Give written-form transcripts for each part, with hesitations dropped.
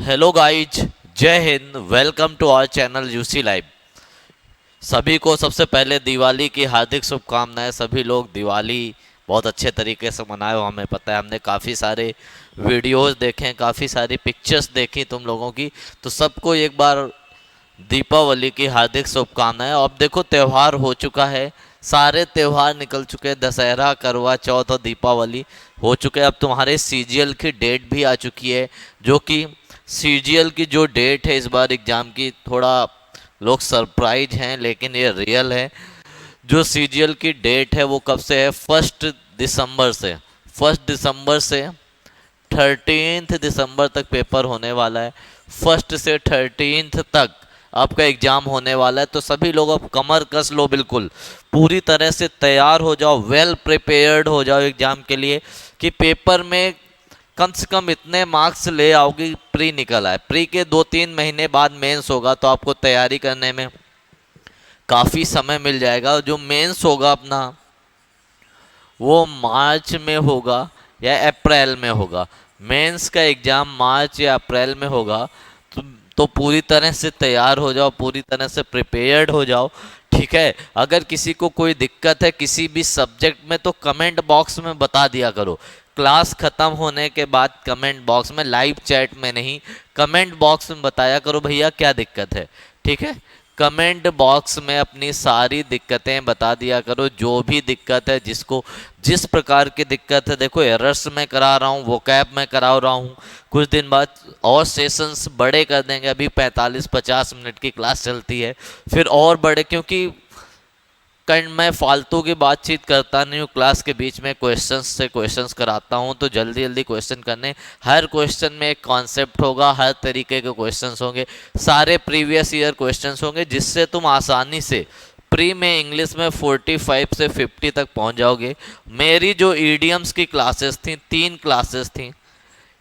Hello guys, जय हिंद। Welcome to our channel UC live. सभी को सबसे पहले दिवाली की हार्दिक शुभकामनाएं। सभी लोग दिवाली बहुत अच्छे तरीके से मनाए हो, हमें पता है। हमने काफ़ी सारे वीडियोस देखे, काफ़ी सारी पिक्चर्स देखी तुम लोगों की। तो सबको एक बार दीपावली की हार्दिक शुभकामनाएं। अब देखो त्यौहार हो चुका है, सारे त्यौहार निकल चुके हैं। दशहरा, करवा चौथ और दीपावली हो चुके हैं। अब तुम्हारे सीजीएल की डेट भी आ चुकी है, जो कि सीजीएल की जो डेट है इस बार एग्ज़ाम की, थोड़ा लोग सरप्राइज हैं लेकिन ये रियल है। जो सीजीएल की डेट है वो कब से है? 1 दिसंबर से। 1 दिसंबर से 13 दिसंबर तक पेपर होने वाला है। 1 से 13 तक आपका एग्जाम होने वाला है। तो सभी लोग अब कमर कस लो, बिल्कुल पूरी तरह से तैयार हो जाओ, वेल प्रिपेयर्ड हो जाओ एग्जाम के लिए, कि पेपर में कम से कम इतने मार्क्स ले आओगे। प्री निकल आए, प्री के 2-3 महीने बाद मेंस होगा, तो आपको तैयारी करने में काफ़ी समय मिल जाएगा। जो मेंस होगा अपना, वो मार्च में होगा या अप्रैल में होगा। मेंस का एग्ज़ाम मार्च या अप्रैल में होगा। तो, तो पूरी तरह से तैयार हो जाओ, पूरी तरह से प्रिपेयर्ड हो जाओ, ठीक है। अगर किसी को कोई दिक्कत है किसी भी सब्जेक्ट में तो कमेंट बॉक्स में बता दिया करो। क्लास ख़त्म होने के बाद कमेंट बॉक्स में, लाइव चैट में नहीं, कमेंट बॉक्स में बताया करो भैया क्या दिक्कत है, ठीक है। कमेंट बॉक्स में अपनी सारी दिक्कतें बता दिया करो, जो भी दिक्कत है, जिसको जिस प्रकार की दिक्कत है। देखो एरर्स में करा रहा हूँ, वोकैब में करा रहा हूँ। कुछ दिन बाद और सेशंस बड़े कर देंगे। अभी 45-50 मिनट की क्लास चलती है, फिर और बड़े, क्योंकि मैं फालतू की बातचीत करता नहीं हूँ। क्लास के बीच में क्वेश्चंस से क्वेश्चंस कराता हूँ, तो जल्दी जल्दी क्वेश्चन करने। हर क्वेश्चन में एक कॉन्सेप्ट होगा, हर तरीके के क्वेश्चंस होंगे, सारे प्रीवियस ईयर क्वेश्चंस होंगे, जिससे तुम आसानी से प्री में इंग्लिश में 45 से 50 तक पहुँच जाओगे। मेरी जो ईडियम्स की क्लासेस थी, 3 क्लासेस थी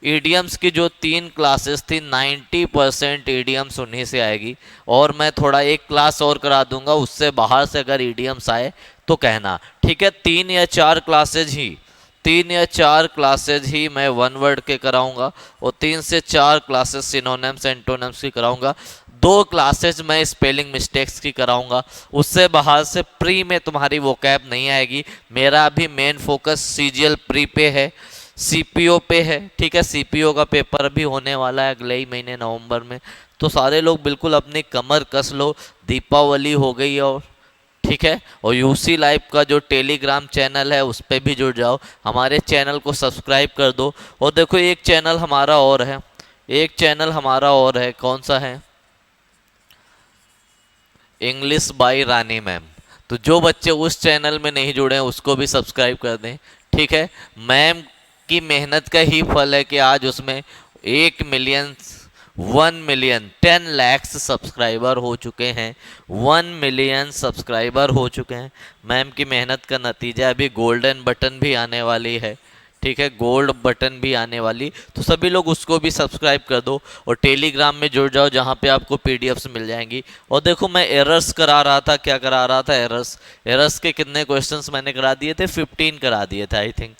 ईडियम्स की, जो 3 क्लासेस थी, 90% ईडियम्स उन्हीं से आएगी। और मैं थोड़ा एक क्लास और करा दूंगा, उससे बाहर से अगर ईडियम्स आए तो कहना, ठीक है। 3 या 4 क्लासेज ही मैं वन वर्ड के कराऊंगा, और 3 से 4 क्लासेस सिनोनिम्स एंटोनिम्स की कराऊंगा। 2 क्लासेज मैं स्पेलिंग मिस्टेक्स की कराऊंगा। उससे बाहर से प्री में तुम्हारी वोकैब नहीं आएगी। मेरा अभी मेन फोकस सीजीएल प्री पे है, सीपीओ पे है, ठीक है। सीपीओ का पेपर भी होने वाला है अगले ही महीने नवंबर में। तो सारे लोग बिल्कुल अपनी कमर कस लो, दीपावली हो गई और, ठीक है। और यूसी लाइव का जो टेलीग्राम चैनल है उस पर भी जुड़ जाओ, हमारे चैनल को सब्सक्राइब कर दो। और देखो एक चैनल हमारा और है, एक चैनल हमारा और है, कौन सा है? English by Rani ma'am. तो जो बच्चे उस चैनल में नहीं जुड़े हैं उसको भी सब्सक्राइब कर दें, ठीक है। मैम की मेहनत का ही फल है कि आज उसमें 1 मिलियन, 1 मिलियन 10 लाख सब्सक्राइबर हो चुके हैं। 1 मिलियन सब्सक्राइबर हो चुके हैं, मैम की मेहनत का नतीजा। अभी गोल्डन बटन भी आने वाली है, ठीक है, गोल्ड बटन भी आने वाली। तो सभी लोग उसको भी सब्सक्राइब कर दो और टेलीग्राम में जुड़ जाओ, जहाँ पे आपको पीडीएफ्स मिल जाएंगी। और देखो मैं एरर्स करा रहा था, क्या करा रहा था? एरर्स। एरर्स के कितने क्वेश्चंस मैंने करा दिए थे? 15 करा दिए थे आई थिंक,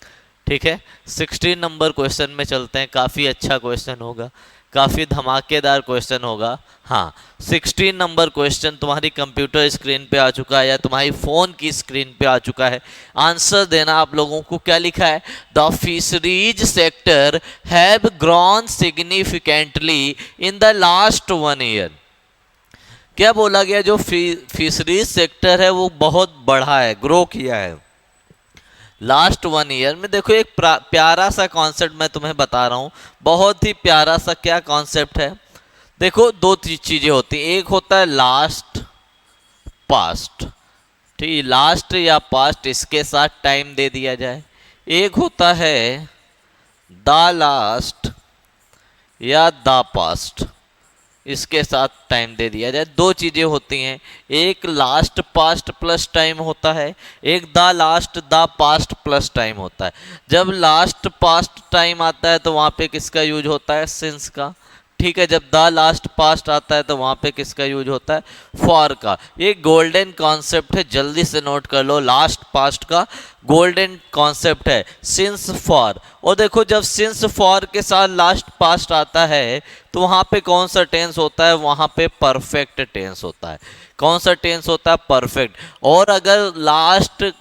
ठीक है। 16 नंबर क्वेश्चन में चलते हैं, काफ़ी अच्छा क्वेश्चन होगा, काफ़ी धमाकेदार क्वेश्चन होगा। हाँ, 16 नंबर क्वेश्चन तुम्हारी कंप्यूटर स्क्रीन पे आ चुका है या तुम्हारी फ़ोन की स्क्रीन पे आ चुका है। आंसर देना आप लोगों को। क्या लिखा है? The fisheries sector have grown significantly in the last 1 year. क्या बोला गया? जो फिशरीज सेक्टर है वो बहुत बढ़ा है, ग्रो किया है लास्ट 1 ईयर में। देखो एक प्यारा सा कॉन्सेप्ट मैं तुम्हें बता रहा हूँ, बहुत ही प्यारा सा। क्या कॉन्सेप्ट है? देखो दो चीजें होती हैं, एक होता है लास्ट, पास्ट, ठीक, लास्ट या पास्ट इसके साथ टाइम दे दिया जाए। एक होता है द लास्ट या द पास्ट, इसके साथ टाइम दे दिया जाए। दो चीजें होती हैं, एक लास्ट पास्ट प्लस टाइम होता है, एक the last the past plus time होता है। जब लास्ट पास्ट टाइम आता है तो वहां पे किसका यूज होता है? सिंस का, ठीक है, जब द लास्ट पास्ट आता है तो वहां पे किसका यूज होता है, फॉर का। ये गोल्डन कॉन्सेप्ट है, जल्दी से नोट कर लो, लास्ट पास्ट का गोल्डन कॉन्सेप्ट है सिंस फॉर। और देखो जब सिंस फॉर के साथ लास्ट पास्ट आता है तो वहां पे कौन सा टेंस होता है, वहां पे परफेक्ट टेंस होता है। कौन सा टेंस होता है, परफेक्ट। और अगर लास्ट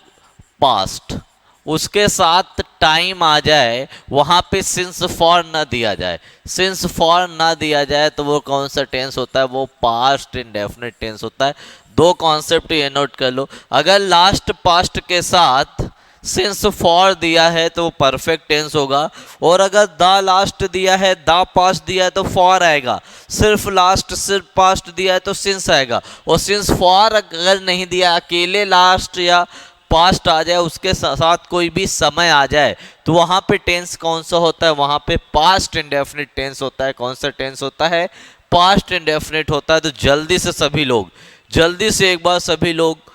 पास्ट उसके साथ टाइम आ जाए, वहां पे सिंस फॉर ना दिया जाए, सिंस फॉर ना दिया जाए तो वो कौन सा टेंस होता है, वो पास्ट इंडेफिनिट टेंस होता है। दो कॉन्सेप्ट ये नोट कर लो, अगर लास्ट पास्ट के साथ सिंस फॉर दिया है तो वो परफेक्ट टेंस होगा, और अगर द लास्ट दिया है, द पास्ट दिया है तो फॉर आएगा, सिर्फ लास्ट सिर्फ पास्ट दिया है तो सिंस आएगा। और सिंस फॉर अगर नहीं दिया, अकेले लास्ट या पास्ट आ जाए, उसके साथ कोई भी समय आ जाए, तो वहां पे टेंस कौन सा होता है, वहां पे पास्ट इंडेफिनिट टेंस होता है। कौन सा टेंस होता है, पास्ट इंडेफिनिट होता है। तो जल्दी से सभी लोग, जल्दी से एक बार सभी लोग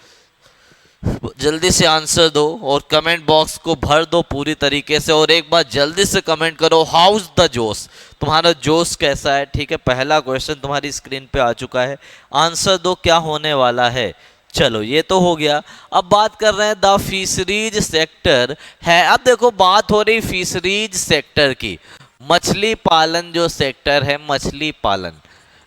जल्दी से आंसर दो और कमेंट बॉक्स को भर दो पूरी तरीके से। और एक बार जल्दी से कमेंट करो, हाउस द जोश, तुम्हारा जोश कैसा है। ठीक है, पहला क्वेश्चन तुम्हारी स्क्रीन पे आ चुका है, आंसर दो क्या होने वाला है। चलो ये तो हो गया। अब बात कर रहे हैं द फिशरीज सेक्टर है। अब देखो बात हो रही फिशरीज सेक्टर की, मछली पालन जो सेक्टर है, मछली पालन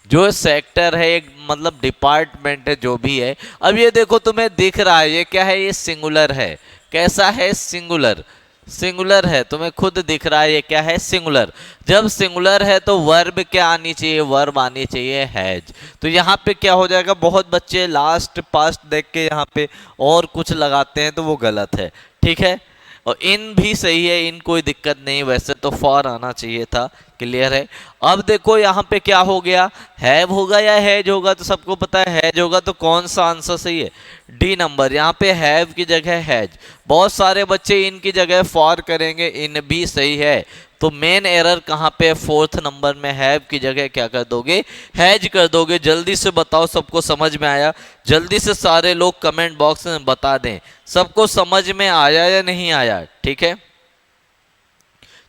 जो सेक्टर है, एक मतलब डिपार्टमेंट है जो भी है। अब ये देखो तुम्हें दिख रहा है, ये क्या है, ये सिंगुलर है। कैसा है, सिंगुलर, सिंगुलर है, तुम्हें खुद दिख रहा है ये क्या है, सिंगुलर। जब सिंगुलर है तो वर्ब क्या आनी चाहिए, वर्ब आनी चाहिए हैज। तो यहाँ पे क्या हो जाएगा, बहुत बच्चे लास्ट पास्ट देख के यहाँ पे और कुछ लगाते हैं तो वो गलत है। ठीक है, और इन भी सही है, इन कोई दिक्कत नहीं, वैसे तो फॉर आना चाहिए था। क्लियर है। अब देखो यहाँ पे क्या हो गया, हैव होगा या हैज होगा, तो सबको पता है हैज होगा, तो कौन सा आंसर सही है, डी नंबर। यहाँ पे हैव की जगह हैज, बहुत सारे बच्चे इन की जगह फॉर करेंगे, इन भी सही है। तो मेन एरर कहाँ पे, फोर्थ नंबर में, हैव की जगह क्या कर दोगे, हैज कर दोगे। जल्दी से बताओ सबको समझ में आया, जल्दी से सारे लोग कमेंट बॉक्स में बता दें सबको समझ में आया या नहीं आया। ठीक है,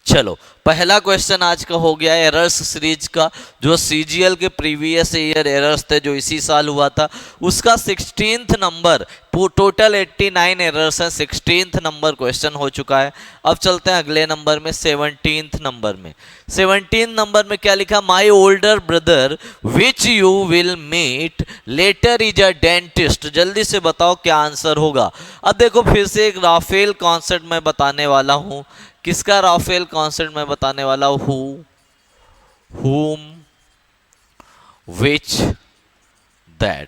चलो पहला क्वेश्चन आज का हो गया एरर्स सीरीज का, जो सीजीएल के प्रीवियस ईयर एरर्स थे जो इसी साल हुआ था, उसका 16th नंबर, टोटल 89 एरर्स हैं, 16th नंबर क्वेश्चन हो चुका है। अब चलते हैं अगले नंबर में, 17th नंबर में। 17th नंबर में क्या लिखा, my older brother which you will meet later is a dentist. जल्दी से बताओ क्या आंसर होगा। अब देखो फिर से एक राफेल कॉन्सेप्ट मैं बताने वाला हूं। किसका राफेल कॉन्सेप्ट मैं बताने वाला हूं, हु, whom, which, that।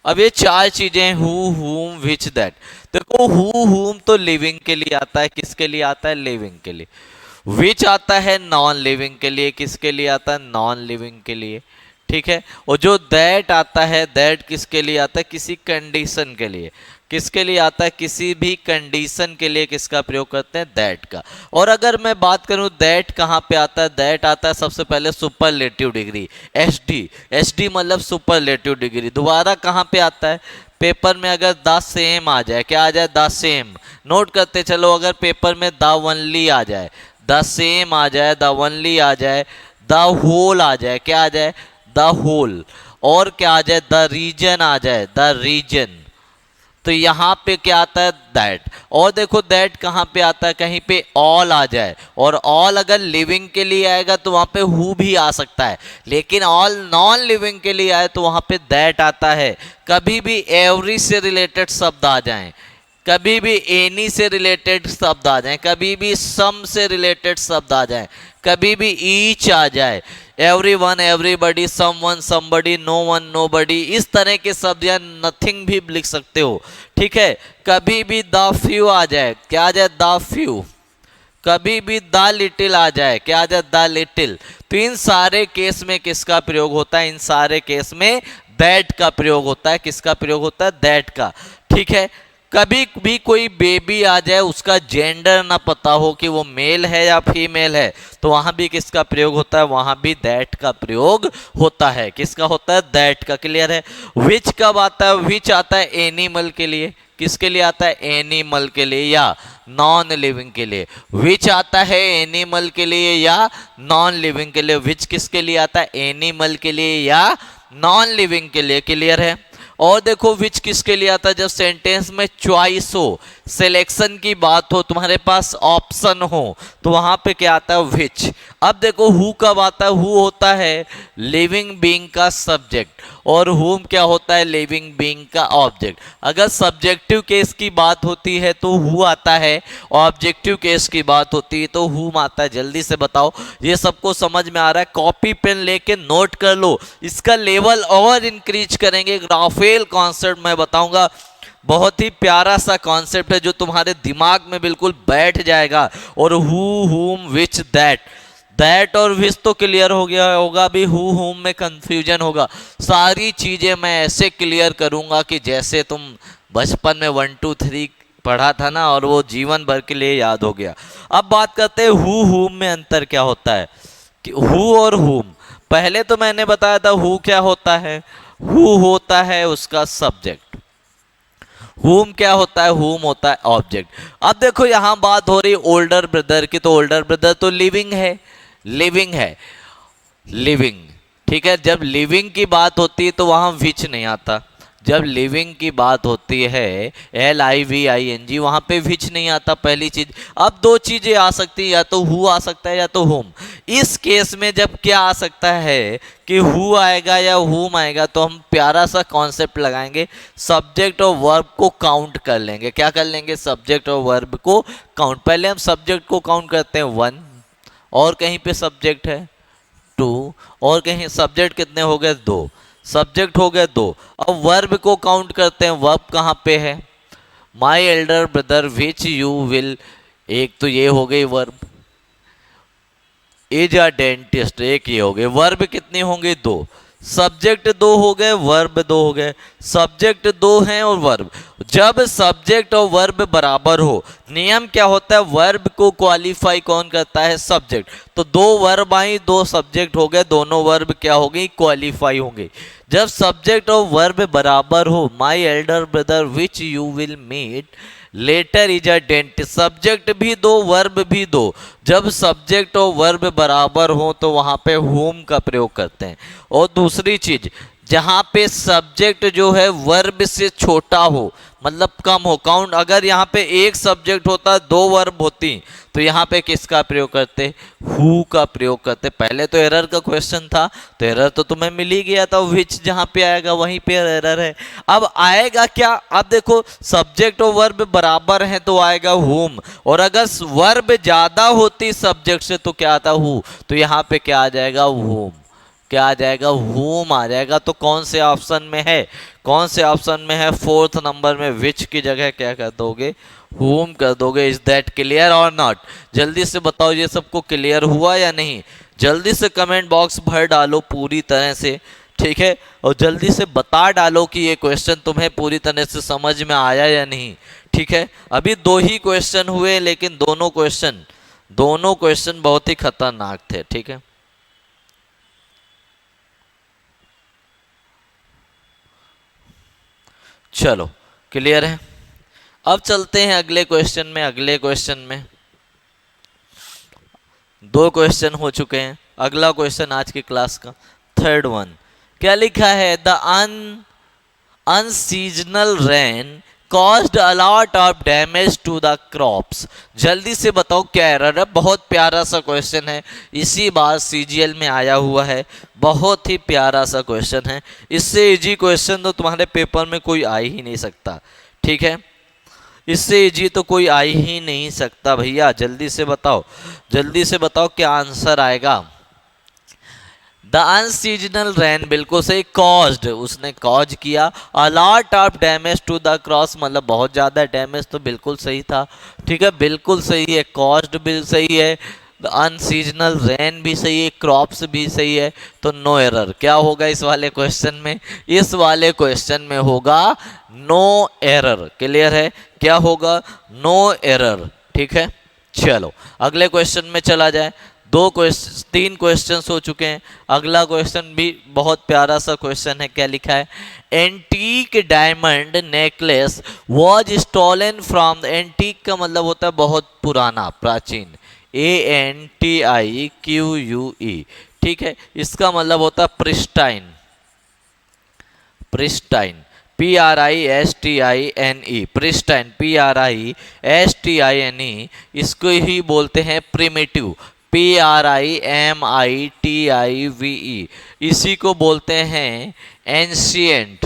अब ये चार चीजें, हु, whom, which, that। देखो हु, whom तो लिविंग के लिए आता है, किसके लिए आता है, लिविंग के लिए। विच आता है नॉन लिविंग के लिए, किसके लिए आता है, नॉन लिविंग के लिए। ठीक है, और जो दैट आता है, दैट किसके लिए आता है, किसी कंडीशन के लिए। किसके लिए आता है, किसी भी कंडीशन के लिए किसका प्रयोग करते हैं, दैट का। और अगर मैं बात करूं दैट कहां पे आता है, दैट आता है सबसे पहले सुपरलेटिव डिग्री, एसडी। एसडी मतलब सुपरलेटिव डिग्री। दोबारा कहां पे आता है, पेपर में अगर द सेम आ जाए, क्या आ जाए, द सेम। नोट करते चलो, अगर पेपर में द ओनली आ जाए, द सेम आ जाए, द ओनली आ जाए, द होल आ जाए, क्या आ जाए, द होल, और क्या आ जाए, द रीजन आ जाए, द रीजन, तो यहां पे क्या आता है, दैट। और देखो दैट कहां पे आता है, कहीं पे ऑल आ जाए, और ऑल अगर लिविंग के लिए आएगा तो वहां पे हु भी आ सकता है, लेकिन ऑल नॉन लिविंग के लिए आए तो वहां पे दैट आता है। कभी भी एवरी से रिलेटेड शब्द आ जाएं, कभी भी एनी से रिलेटेड शब्द आ जाएं, कभी भी सम से रिलेटेड शब्द आ जाएं, कभी भी ईच आ जाए, everyone, everybody, someone, somebody, no one, nobody, इस तरह के शब्द या नथिंग भी लिख सकते हो। ठीक है, कभी भी द फ्यू आ जाए, क्या आ जाए, द फ्यू। कभी भी द लिटिल आ जाए, क्या आ जाए, द लिटिल। तो इन सारे केस में किसका प्रयोग होता है, इन सारे केस में दैट का प्रयोग होता है। किसका प्रयोग होता है, दैट का। ठीक है, कभी भी कोई बेबी आ जाए उसका जेंडर ना पता हो कि वो मेल है या फीमेल है, तो वहां भी किसका प्रयोग होता है, वहां भी दैट का प्रयोग होता है। किसका होता है, दैट का। क्लियर है। विच कब आता है, विच आता है एनिमल के लिए। किसके लिए आता है, एनिमल के लिए या नॉन लिविंग के लिए। विच आता है एनिमल के लिए या नॉन लिविंग के लिए। विच किसके लिए आता है, एनिमल के लिए या नॉन लिविंग के लिए। क्लियर है। और देखो विच किसके लिए आता है, जब सेंटेंस में चॉइस हो, सिलेक्शन की बात हो, तुम्हारे पास ऑप्शन हो, तो वहां पे क्या आता है, विच। अब देखो हु कब आता है, हु होता है लिविंग बीइंग का सब्जेक्ट और हुम क्या होता है, लिविंग बीइंग का ऑब्जेक्ट। अगर सब्जेक्टिव केस की बात होती है तो हु आता है, ऑब्जेक्टिव केस की बात होती है तो हुम आता है। जल्दी से बताओ, ये सबको समझ में आ रहा है, कॉपी पेन लेके नोट कर लो, इसका लेवल और इंक्रीज करेंगे। राफेल कॉन्सेप्ट मैं बताऊंगा, बहुत ही प्यारा सा कॉन्सेप्ट है जो तुम्हारे दिमाग में बिल्कुल बैठ जाएगा। और हु हुम विच दैट, दैट और विच तो क्लियर हो गया होगा, भी हु हुम में कंफ्यूजन होगा। सारी चीजें मैं ऐसे क्लियर करूंगा कि जैसे तुम बचपन में 1 2 3 पढ़ा था ना, और वो जीवन भर के लिए याद हो गया। अब बात करते हैं हु हुम में अंतर क्या होता है, कि हु और हुम। पहले तो मैंने बताया था हु क्या होता है, हु होता है उसका सब्जेक्ट, हुम क्या होता है, हुम होता है ऑब्जेक्ट। अब देखो यहां बात हो रही ओल्डर ब्रदर की, तो ओल्डर ब्रदर तो लिविंग है, लिविंग है, लिविंग। ठीक है। जब लिविंग की बात होती है तो वहां विच नहीं आता। जब लिविंग की बात होती है LIVING, वहां पे विच नहीं आता, पहली चीज। अब दो चीजें आ सकती है, या तो हु आ सकता है या तो हुम। इस केस में जब क्या आ सकता है कि हु आएगा या हुम आएगा, तो हम प्यारा सा कॉन्सेप्ट लगाएंगे, सब्जेक्ट और वर्ब को काउंट कर लेंगे। क्या कर लेंगे, सब्जेक्ट और वर्ब को काउंट। पहले हम सब्जेक्ट को काउंट करते हैं 1, और कहीं पे सब्जेक्ट है 2, और कहीं सब्जेक्ट कितने हो गए, 2, सब्जेक्ट हो गए 2। अब वर्ब को काउंट करते हैं, वर्ब कहाँ पे है, माई elder brother which you will, एक तो ये हो गई वर्ब, इज अ डेंटिस्ट, एक ये हो गए। वर्ब कितने होंगे, 2, सब्जेक्ट 2 हो गए, वर्ब 2 हो गए। सब्जेक्ट 2 हैं और वर्ब। जब सब्जेक्ट और वर्ब बराबर हो, नियम क्या होता है, वर्ब को क्वालिफाई कौन करता है, सब्जेक्ट। तो 2 वर्ब आई, 2 सब्जेक्ट हो गए, दोनों वर्ब क्या हो गई, क्वालिफाई होंगे। जब सब्जेक्ट और वर्ब बराबर हो, my elder brother which you will meet later is a dentist, subject भी 2 वर्ब भी 2। जब सब्जेक्ट और वर्ब बराबर हो तो वहां पे होम का प्रयोग करते हैं। और दूसरी चीज, जहां पे सब्जेक्ट जो है वर्ब से छोटा हो, मतलब कम हो, काउंट, अगर यहाँ पे एक सब्जेक्ट होता 2 वर्ब होती, तो यहाँ पे किसका प्रयोग करते, हु का प्रयोग करते। पहले तो एरर का क्वेश्चन था, तो एरर तो तुम्हें मिल ही गया था, विच जहां पे आएगा वहीं पे एरर है। अब आएगा क्या, अब देखो सब्जेक्ट और वर्ब बराबर हैं तो आएगा हुम, और अगर वर्ब ज्यादा होती सब्जेक्ट से तो क्या आता, हु, तो यहाँ पे क्या आ जाएगा, हुम। क्या आ जाएगा, हुम आ जाएगा। तो कौन से ऑप्शन में है, कौन से ऑप्शन में है, 4th नंबर में विच की जगह क्या कर दोगे, हुम कर दोगे। इज दैट क्लियर और नॉट, जल्दी से बताओ ये सबको क्लियर हुआ या नहीं। जल्दी से कमेंट बॉक्स भर डालो पूरी तरह से, ठीक है। और जल्दी से बता डालो कि ये क्वेश्चन तुम्हें पूरी तरह से समझ में आया या नहीं, ठीक है। अभी 2 ही क्वेश्चन हुए, लेकिन दोनों क्वेश्चन बहुत ही खतरनाक थे, ठीक है। चलो क्लियर है। अब चलते हैं अगले क्वेश्चन में। अगले क्वेश्चन में 2 क्वेश्चन हो चुके हैं। अगला क्वेश्चन आज की क्लास का 3rd वन, क्या लिखा है, the unseasonal rain caused a lot of damage to the crops। जल्दी से बताओ क्या एरर है। बहुत प्यारा सा क्वेश्चन है, इसी बार CGL में आया हुआ है, बहुत ही प्यारा सा क्वेश्चन है। इससे इजी क्वेश्चन तो तुम्हारे पेपर में कोई आ ही नहीं सकता, ठीक है। इससे इजी तो कोई आ ही नहीं सकता भैया। जल्दी से बताओ, जल्दी से बताओ क्या आंसर आएगा। द अनसीजनल रेन, बिल्कुल सही। कॉज्ड, उसने कॉज किया। A lot of damage to the cross, मतलब बहुत ज्यादा डैमेज, तो बिल्कुल सही था, ठीक है, बिल्कुल सही है। कॉज्ड भी सही है, अनसीजनल रेन भी सही है, क्रॉप्स भी सही है, तो नो एरर। क्या होगा इस वाले क्वेश्चन में? इस वाले क्वेश्चन में होगा नो एरर। क्लियर है? क्या होगा? No error. ठीक है, चलो अगले क्वेश्चन में चला जाए। दो क्वेश्चन, तीन क्वेश्चंस हो चुके हैं। अगला क्वेश्चन भी बहुत प्यारा सा क्वेश्चन है। क्या लिखा है? Antique diamond necklace was stolen from. Antique का मतलब होता है बहुत पुराना, प्राचीन। ANTIQUE। ठीक है, इसका मतलब होता है pristine. Pristine, PRISTINE, pristine, PRISTINE। इसको ही बोलते हैं प्रिमिटिव, PRIMITIVE। इसी को बोलते हैं एंशियंट,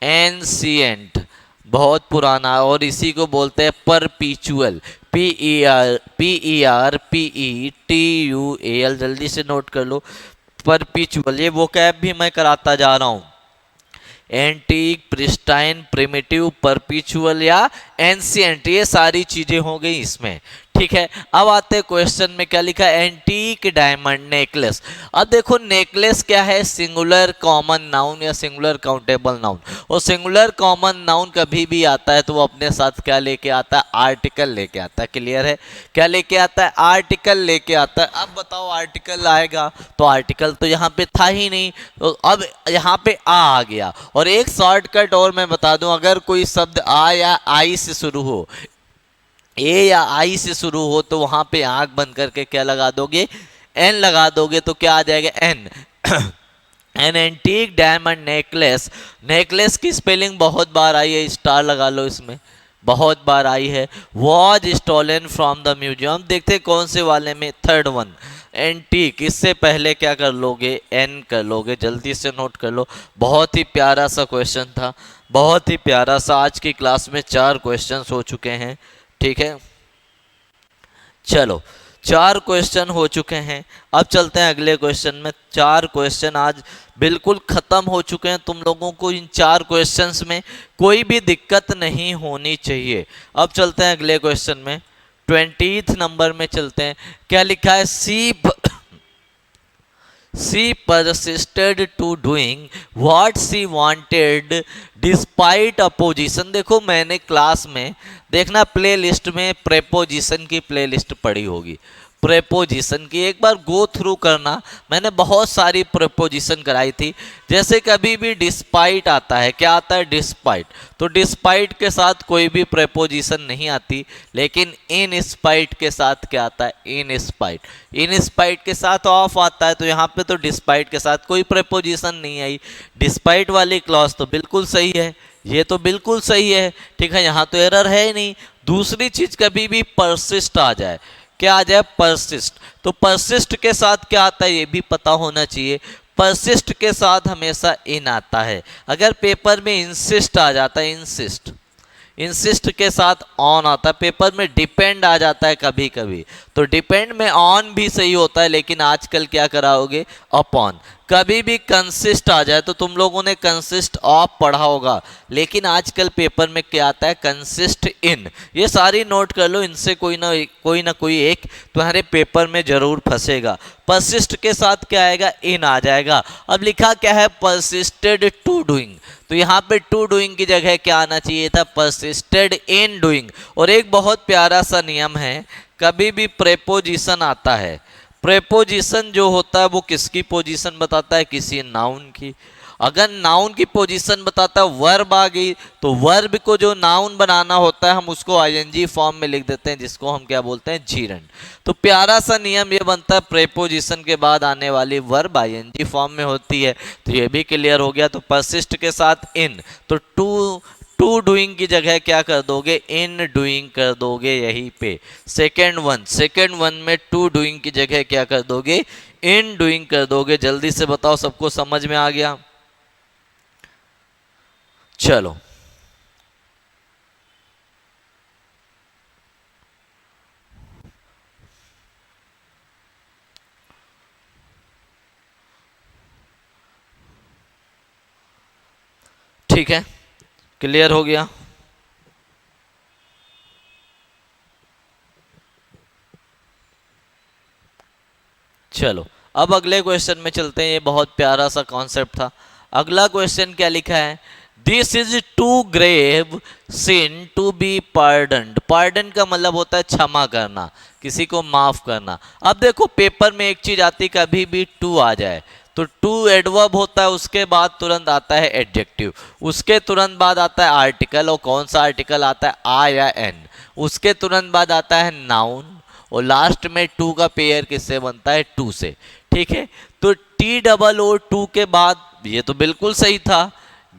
एंशियंट बहुत पुराना। और इसी को बोलते हैं परपीचुअल, PERPETUAL। जल्दी से नोट कर लो, परपीचुअल। ये वो कैब भी मैं कराता जा रहा हूँ। एंटीक, प्रिस्टाइन, प्रिमिटिव, परपिचुअल या एंशियंट, ये सारी चीजें हो गई इसमें। ठीक है, अब आते हैं क्वेश्चन में। क्या लिखा है? Antique diamond necklace. अब देखो नेकलेस क्या है? सिंगुलर कॉमन नाउन या सिंगुलर काउंटेबल नाउन। और सिंगुलर कॉमन नाउन कभी भी आता है तो वो अपने साथ क्या लेके आता है? आर्टिकल लेके आता है। क्लियर है? क्या लेके आता है? आर्टिकल लेके आता है। अब बताओ आर्टिकल आएगा तो आर्टिकल तो यहाँ पे था ही नहीं, तो अब यहाँ पे आ गया। और एक शॉर्टकट और मैं बता दूं, अगर कोई शब्द आ या आई से शुरू हो, ए या आई से शुरू हो, तो वहां पे आंख बंद करके क्या लगा दोगे? एन लगा दोगे, तो क्या आ जाएगा? An. An antique diamond necklace. Necklace की स्पेलिंग बहुत बार आई है, स्टार लगा लो इसमें, बहुत बार आई है। Was stolen from the museum. देखते कौन से वाले में? Third one, antique. इससे पहले क्या कर लोगे? एन कर लोगे। जल्दी से नोट कर लो। बहुत ही प्यारा सा क्वेश्चन था, बहुत ही प्यारा सा। आज की क्लास में 4 क्वेश्चंस हो चुके हैं। ठीक है, चलो 4 क्वेश्चन हो चुके हैं। अब चलते हैं अगले क्वेश्चन में। 4 क्वेश्चन आज बिल्कुल खत्म हो चुके हैं। तुम लोगों को इन 4 क्वेश्चंस में कोई भी दिक्कत नहीं होनी चाहिए। अब चलते हैं अगले क्वेश्चन में, 20th नंबर में चलते हैं। क्या लिखा है? She persisted to doing what she wanted despite opposition। देखो मैंने क्लास में, देखना प्ले लिस्ट में प्रेपोजिशन की प्ले लिस्ट पड़ी होगी। प्रेपोजिशन की एक बार गो थ्रू करना, मैंने बहुत सारी प्रेपोजिशन कराई थी। जैसे कभी भी डिस्पाइट आता है, क्या आता है? डिस्पाइट। तो डिस्पाइट के साथ कोई भी प्रेपोजिशन नहीं आती, लेकिन इन स्पाइट के साथ क्या आता है? In spite. इन स्पाइट के साथ ऑफ आता है, तो यहाँ पे तो डिस्पाइट के साथ कोई प्रेपोजिशन नहीं आई। डिस्पाइट वाली क्लॉज तो बिल्कुल सही है, ये तो बिल्कुल सही है। ठीक है, यहाँ तो एरर है ही नहीं। दूसरी चीज, कभी भी परसिस्ट आ जाए, क्या आ जाए? परसिस्ट। तो परसिस्ट के साथ क्या आता है ये भी पता होना चाहिए। परसिस्ट के साथ हमेशा इन आता है। अगर पेपर में इंसिस्ट आ जाता है, इंसिस्ट, इंसिस्ट के साथ ऑन आता है। पेपर में डिपेंड आ जाता है कभी कभी, तो डिपेंड में ऑन भी सही होता है, लेकिन आजकल क्या कराओगे? अपॉन। कभी भी कंसिस्ट आ जाए, तो तुम लोगों ने कंसिस्ट ऑफ पढ़ा होगा, लेकिन आजकल पेपर में क्या आता है? Consist in. ये सारी नोट कर लो, इनसे कोई ना कोई एक तुम्हारे पेपर में जरूर फंसेगा। परसिस्ट के साथ क्या आएगा? इन आ जाएगा। अब लिखा क्या है? परसिस्टेड टू डूइंग, तो यहाँ पे टू डूइंग की जगह क्या आना चाहिए था? Persisted in doing. और एक बहुत प्यारा सा नियम है, कभी भी प्रेपोजिशन आता है, प्रेपोजिशन जो होता है वो किसकी पोजीशन बताता है? किसी नाउन की। अगर नाउन की पोजीशन बताता है, वर्ब आ गई, तो वर्ब को जो नाउन बनाना होता है हम उसको आईएनजी फॉर्म में लिख देते हैं, जिसको हम क्या बोलते हैं? जीरंड। तो प्यारा सा नियम ये बनता है, प्रेपोजिशन के बाद आने वाली वर्ब आईएनजी फॉर्म में होती है। तो ये भी क्लियर हो गया। तो परसिस्ट के साथ इन, तो टू डूइंग की जगह क्या कर दोगे? इन डूइंग कर दोगे यहीं पे। सेकेंड वन में टू डूइंग की जगह क्या कर दोगे? इन डूइंग कर दोगे। जल्दी से बताओ, सबको समझ में आ गया? चलो ठीक है, क्लियर हो गया। चलो अब अगले क्वेश्चन में चलते हैं। ये बहुत प्यारा सा कॉन्सेप्ट था। अगला क्वेश्चन क्या लिखा है? This is too grave sin to be pardoned. Pardon का मतलब होता है क्षमा करना, किसी को माफ करना। अब देखो पेपर में एक चीज आती, कभी भी टू आ जाए तो टू एडवर्ब होता है, उसके बाद तुरंत आता है एडजेक्टिव, उसके तुरंत बाद आता है आर्टिकल। और कौन सा आर्टिकल आता है? आ या एन। उसके तुरंत बाद आता है नाउन, और लास्ट में टू का पेयर किससे बनता है? टू से। ठीक है, तो टी डबल ओ टू के बाद ये तो बिल्कुल सही था।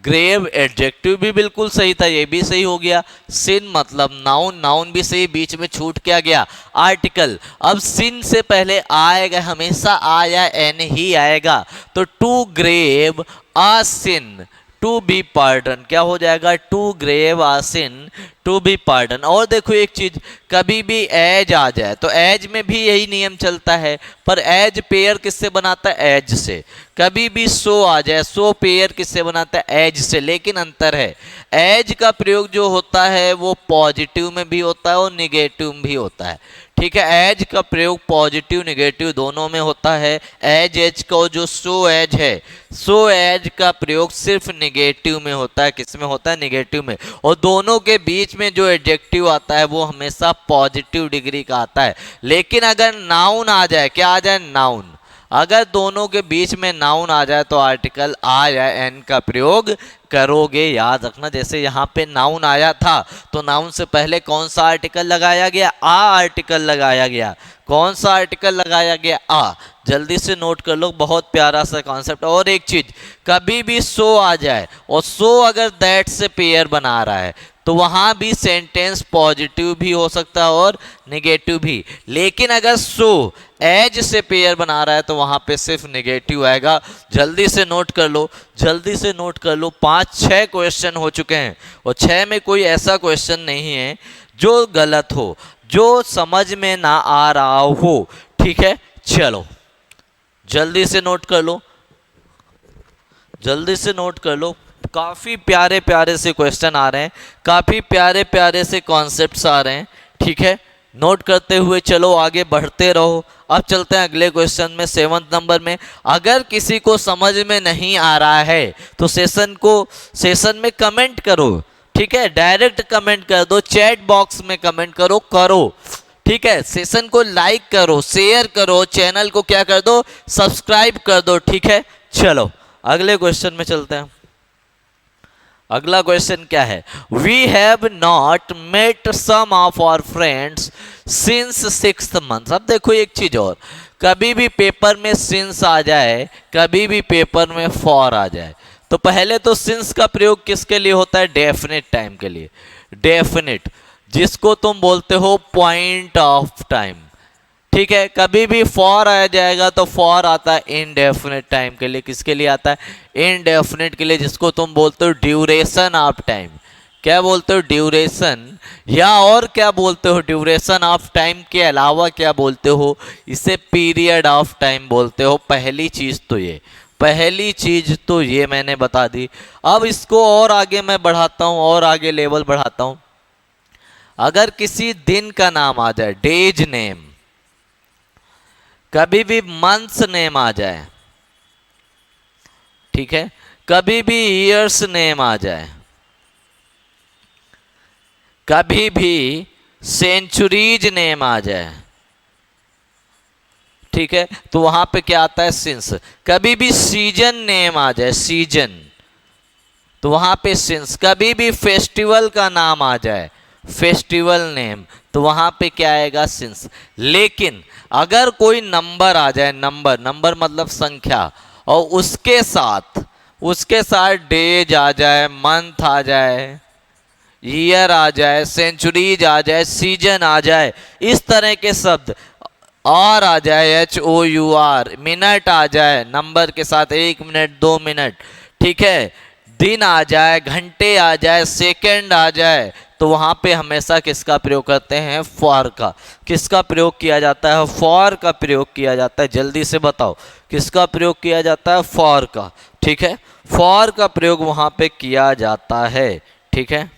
ग्रेव एडजेक्टिव भी बिल्कुल सही था, ये भी सही हो गया। सिन मतलब नाउन, नाउन भी सही, बीच में छूट क्या गया? आर्टिकल। अब सिन से पहले आएगा, हमेशा आ या एन ही आएगा, तो too grave a sin to be pardon क्या हो जाएगा? Too grave a sin to be pardon. और देखो एक चीज, कभी भी एज आ जाए तो एज में भी यही नियम चलता है, पर एज पेयर किससे बनाता है? एज से। कभी भी सो आ जाए, सो पेयर किससे बनाता है? एज से। लेकिन अंतर है, एज का प्रयोग जो होता है वो पॉजिटिव में भी होता है और निगेटिव में भी होता है। ठीक है, एज का प्रयोग पॉजिटिव निगेटिव दोनों में होता है। एज का जो सो एज है, सो एज का प्रयोग सिर्फ निगेटिव में होता है। किस में होता है? निगेटिव में। और दोनों के बीच में जो एडजेक्टिव आता है वो हमेशा पॉजिटिव डिग्री का आता है। लेकिन अगर नाउन आ जाए, क्या आ जाए? नाउन। अगर दोनों के बीच में नाउन आ जाए तो आर्टिकल आ या एन का प्रयोग करोगे। याद रखना, जैसे यहाँ पे नाउन आया था तो नाउन से पहले कौन सा आर्टिकल लगाया गया? आ आर्टिकल लगाया गया। कौन सा आर्टिकल लगाया गया? आ। जल्दी से नोट कर लो, बहुत प्यारा सा कॉन्सेप्ट। और एक चीज, कभी भी सो आ जाए और सो अगर दैट से पेयर बना रहा है तो वहां भी सेंटेंस पॉजिटिव भी हो सकता है और नेगेटिव भी। लेकिन अगर सो एज से पेयर बना रहा है तो वहां पे सिर्फ नेगेटिव आएगा। जल्दी से नोट कर लो, जल्दी से नोट कर लो। 5-6 क्वेश्चन हो चुके हैं और 6 में कोई ऐसा क्वेश्चन नहीं है जो गलत हो, जो समझ में ना आ रहा हो। ठीक है, चलो जल्दी से नोट कर लो, जल्दी से नोट कर लो। काफी प्यारे प्यारे से क्वेश्चन आ रहे हैं, काफी प्यारे प्यारे से कॉन्सेप्ट्स आ रहे हैं। ठीक है, नोट करते हुए चलो आगे बढ़ते रहो। अब चलते हैं अगले क्वेश्चन में, 7th नंबर में। अगर किसी को समझ में नहीं आ रहा है तो सेशन में कमेंट करो। ठीक है, डायरेक्ट कमेंट कर दो, चैट बॉक्स में कमेंट करो करो। ठीक है, सेशन को लाइक करो, शेयर करो, चैनल को क्या कर दो? सब्सक्राइब कर दो। ठीक है, चलो अगले क्वेश्चन में चलते हैं। अगला क्वेश्चन क्या है? We have not met some of our friends since 6th month. अब देखो एक चीज और, कभी भी पेपर में सिंस आ जाए, कभी भी पेपर में फॉर आ जाए, तो पहले तो सिंस का प्रयोग किसके लिए होता है? डेफिनेट टाइम के लिए। डेफिनेट, जिसको तुम बोलते हो पॉइंट ऑफ टाइम। ठीक है, कभी भी फॉर आ जाएगा तो फॉर आता है इनडेफिनेट टाइम के लिए। किसके लिए आता है? इनडेफिनेट के लिए, जिसको तुम बोलते हो ड्यूरेशन ऑफ टाइम। क्या बोलते हो? ड्यूरेशन। या और क्या बोलते हो? ड्यूरेशन ऑफ टाइम के अलावा क्या बोलते हो? इसे पीरियड ऑफ टाइम बोलते हो। पहली चीज तो ये, पहली चीज तो ये मैंने बता दी। अब इसको और आगे मैं बढ़ाता हूं, और आगे लेवल बढ़ाता हूं। अगर किसी दिन का नाम आ जाए, डेज नेम, कभी भी मंथ्स नेम आ जाए, ठीक है, कभी भी ईयर्स नेम आ जाए, कभी भी सेंचुरीज नेम आ जाए, ठीक है, तो वहां पे क्या आता है? सिंस। कभी भी सीजन नेम आ जाए, सीजन, तो वहां पे सिंस। कभी भी फेस्टिवल का नाम आ जाए, फेस्टिवल नेम, तो वहां पे क्या आएगा? सिंस। लेकिन अगर कोई नंबर आ जाए, नंबर, नंबर मतलब संख्या, और उसके साथ डेज आ जाए, मंथ आ जाए, ईयर आ जाए, सेंचुरीज आ जाए, सीजन आ जाए, इस तरह के शब्द, और आ जाए HOUR, मिनट आ जाए नंबर के साथ, 1 मिनट 2 मिनट, ठीक है, दिन आ जाए, घंटे आ जाए, सेकंड आ जाए, तो वहां पे हमेशा किसका प्रयोग करते हैं? फॉर का। किसका प्रयोग किया जाता है? फॉर का प्रयोग किया जाता है। जल्दी से बताओ, किसका प्रयोग किया जाता है? फॉर का। ठीक है, फॉर का प्रयोग वहां पे किया जाता है। ठीक है,